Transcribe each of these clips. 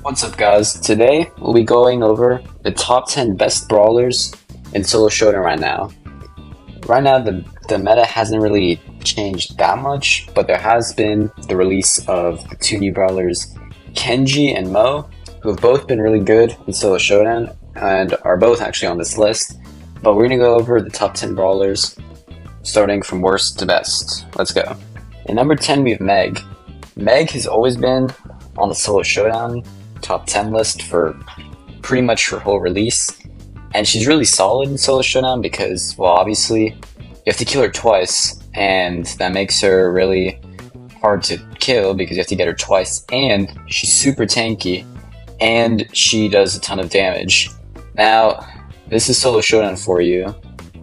What's up, guys? Today we'll be going over the top 10 best brawlers in Solo Showdown right now. Right now, the meta hasn't really changed that much, but there has been the release of the two new brawlers, Kenji and Mo, who have both been really good in Solo Showdown and are both actually on this list. But we're going to go over the top 10 brawlers, starting from worst to best. Let's go. In number 10, we have Meg. Meg has always been on the Solo Showdown top 10 list for pretty much her whole release, and she's really solid in Solo Showdown because, well, obviously you have to kill her twice, and that makes her really hard to kill because you have to get her twice, and she's super tanky, and she does a ton of damage. Now, this is Solo Showdown for you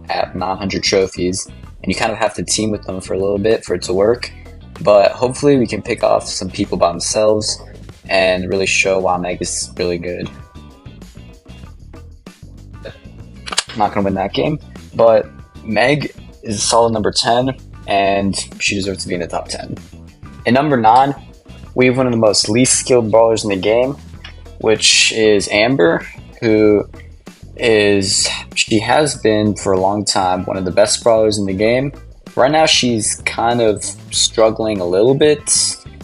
at 900 trophies, and you kind of have to team with them for a little bit for it to work, but hopefully we can pick off some people by themselves and really show why Meg is really good. I'm not going to win that game, but Meg is a solid number 10, and she deserves to be in the top 10. In number 9, we have one of the most least skilled brawlers in the game, which is Amber, she has been for a long time one of the best brawlers in the game. Right now she's kind of struggling a little bit,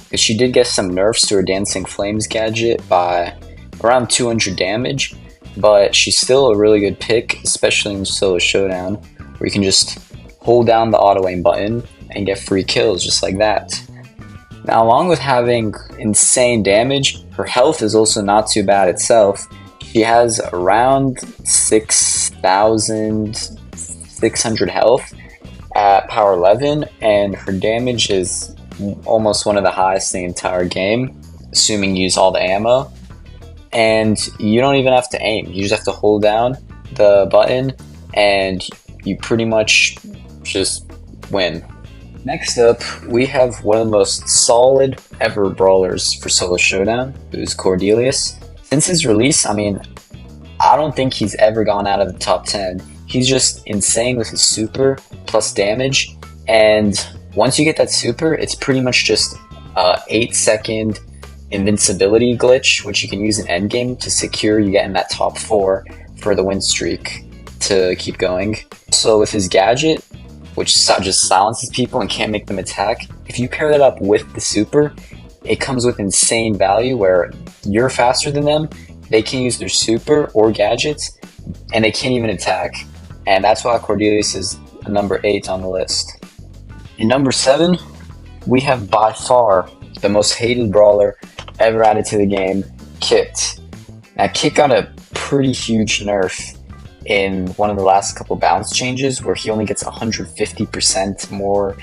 because she did get some nerfs to her Dancing Flames gadget by around 200 damage, but she's still a really good pick, especially in Solo Showdown, where you can just hold down the auto aim button and get free kills just like that. Now, along with having insane damage, her health is also not too bad itself. She has around 6,600 health at power 11, and her damage is almost one of the highest in the entire game, assuming you use all the ammo. And you don't even have to aim, you just have to hold down the button and you pretty much just win. Next up, we have one of the most solid ever brawlers for Solo Showdown, who's Cordelius. Since his release, I don't think he's ever gone out of the top 10. He's just insane with his super plus damage, and once you get that super, it's pretty much just a 8-second invincibility glitch, which you can use in endgame to secure you get in that top 4 for the win streak to keep going. So with his gadget, which just silences people and can't make them attack, if you pair that up with the super, it comes with insane value where you're faster than them, they can use their super or gadgets, and they can't even attack. And that's why Cordelius is number 8 on the list. In number 7, we have by far the most hated brawler ever added to the game, Kit. Now, Kit got a pretty huge nerf in one of the last couple bounce changes where he only gets 150% more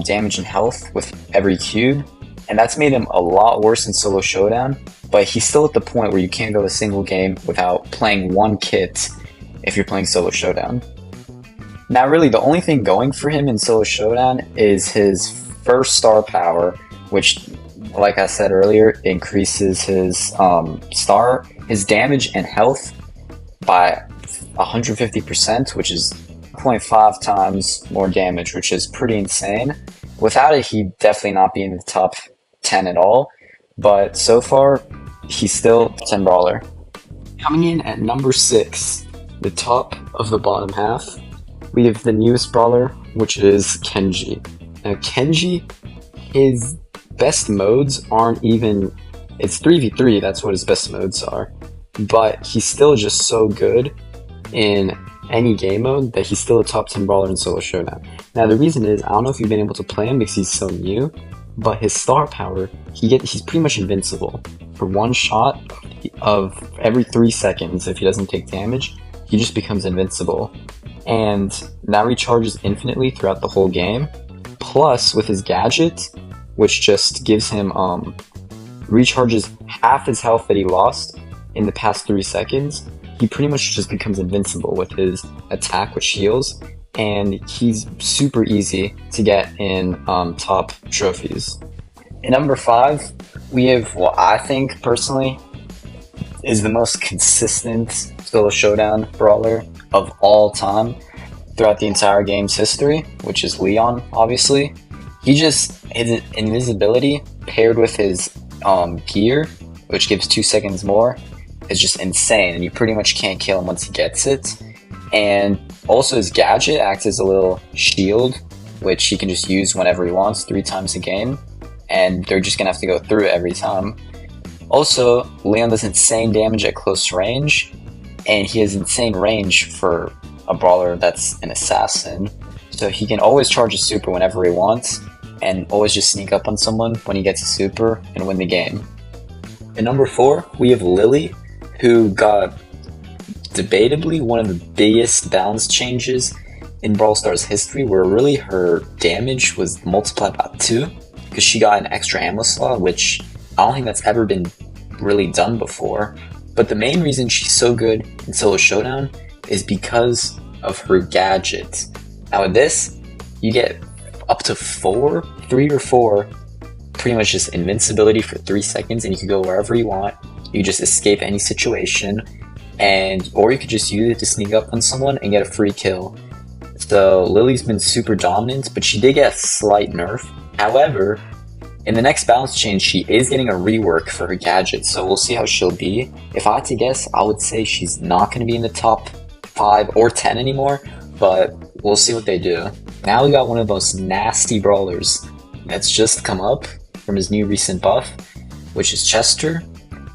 damage and health with every cube, and that's made him a lot worse in Solo Showdown, but he's still at the point where you can't go a single game without playing one Kit if you're playing Solo Showdown. Now, really, the only thing going for him in Solo Showdown is his first star power, which, like I said earlier, increases his his damage and health by 150%, which is 0.5 times more damage, which is pretty insane. Without it, he'd definitely not be in the top 10 at all, but so far, he's still 10 brawler. Coming in at number 6, the top of the bottom half, we have the newest brawler, which is Kenji. Now, Kenji, his best modes aren't even... It's 3v3, that's what his best modes are. But he's still just so good in any game mode that he's still a top 10 brawler in Solo Showdown. Now, the reason is, I don't know if you've been able to play him because he's so new, but his star power, he's pretty much invincible. For one shot of every 3 seconds, if he doesn't take damage, he just becomes invincible. And that recharges infinitely throughout the whole game. Plus, with his gadget, which just gives him recharges half his health that he lost in the past 3 seconds, he pretty much just becomes invincible with his attack, which heals, and he's super easy to get in top trophies. In number 5, we have what I think personally is the most consistent Solo Showdown brawler of all time throughout the entire game's history, which is Leon, obviously. His invisibility paired with his gear, which gives 2 seconds more, is just insane, and you pretty much can't kill him once he gets it. And also his gadget acts as a little shield, which he can just use whenever he wants, 3 times a game, and they're just gonna have to go through it every time. Also, Leon does insane damage at close range, and he has insane range for a brawler that's an assassin, so he can always charge a super whenever he wants, and always just sneak up on someone when he gets a super and win the game. At number 4, we have Lily, who got debatably one of the biggest balance changes in Brawl Stars history, where really her damage was multiplied by 2, because she got an extra ammo slot, which I don't think that's ever been really done before. But the main reason she's so good in Solo Showdown is because of her gadget. Now with this, you get up to 3 or 4, pretty much just invincibility for 3 seconds, and you can go wherever you want. You just escape any situation, or you could just use it to sneak up on someone and get a free kill. So Lily's been super dominant, but she did get a slight nerf. However, in the next balance change, she is getting a rework for her gadget, so we'll see how she'll be. If I had to guess, I would say she's not going to be in the top 5 or 10 anymore, but we'll see what they do. Now we got one of the most nasty brawlers that's just come up from his new recent buff, which is Chester.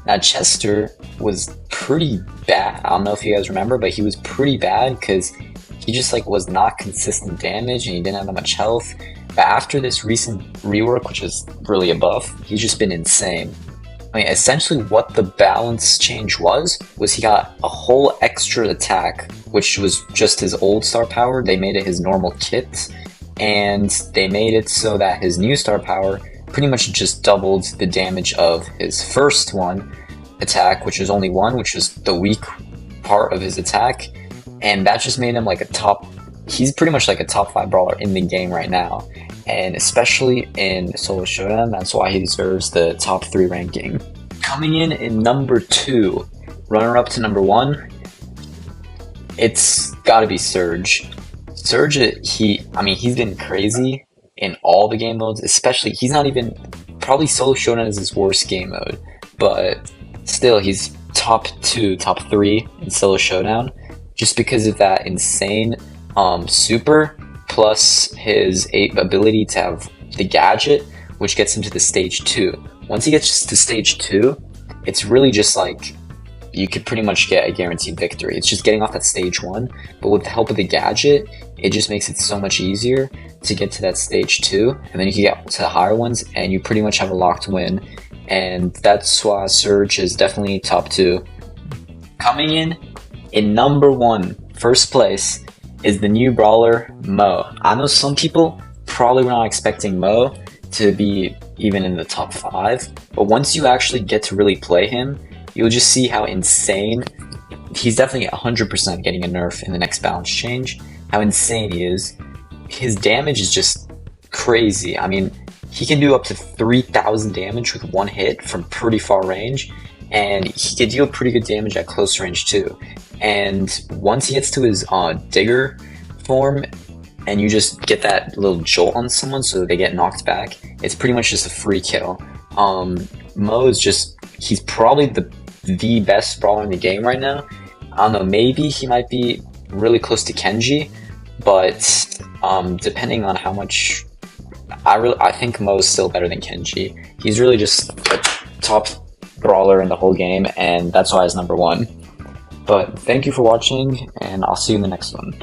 Now Chester was pretty bad. I don't know if you guys remember, but he was pretty bad because he just was not consistent damage and he didn't have that much health. But after this recent rework, which is really a buff, he's just been insane. I mean, essentially what the balance change was he got a whole extra attack, which was just his old star power. They made it his normal kit, and they made it so that his new star power pretty much just doubled the damage of his first attack, which is only 1, which is the weak part of his attack. And that just made him he's pretty much like a top 5 brawler in the game right now. And especially in Solo Showdown, that's why he deserves the top 3 ranking. Coming in number 2, runner up to number 1, it's gotta be Surge. Surge, he's been crazy in all the game modes, especially, probably Solo Showdown is his worst game mode, but still, he's top 2, top 3 in Solo Showdown, just because of that insane super, plus his ability to have the gadget, which gets him to the stage 2. Once he gets to stage 2, it's really just you could pretty much get a guaranteed victory. It's just getting off that stage 1, but with the help of the gadget, it just makes it so much easier to get to that stage 2, and then you can get to the higher ones, and you pretty much have a locked win. And that's why Surge is definitely top 2. Coming in number 1, first place, is the new brawler, Mo. I know some people probably were not expecting Mo to be even in the top 5, but once you actually get to really play him, you'll just see how insane. He's definitely 100% getting a nerf in the next balance change. How insane he is. His damage is just crazy. I mean, he can do up to 3,000 damage with 1 hit from pretty far range, and he can deal pretty good damage at close range too. And once he gets to his Digger form, and you just get that little jolt on someone so they get knocked back, it's pretty much just a free kill. Mo is he's probably the best brawler in the game right now. I don't know, maybe he might be really close to Kenji, but depending on how much, I think Mo is still better than Kenji. He's really just a top brawler in the whole game, and that's why he's number 1. But thank you for watching, and I'll see you in the next one.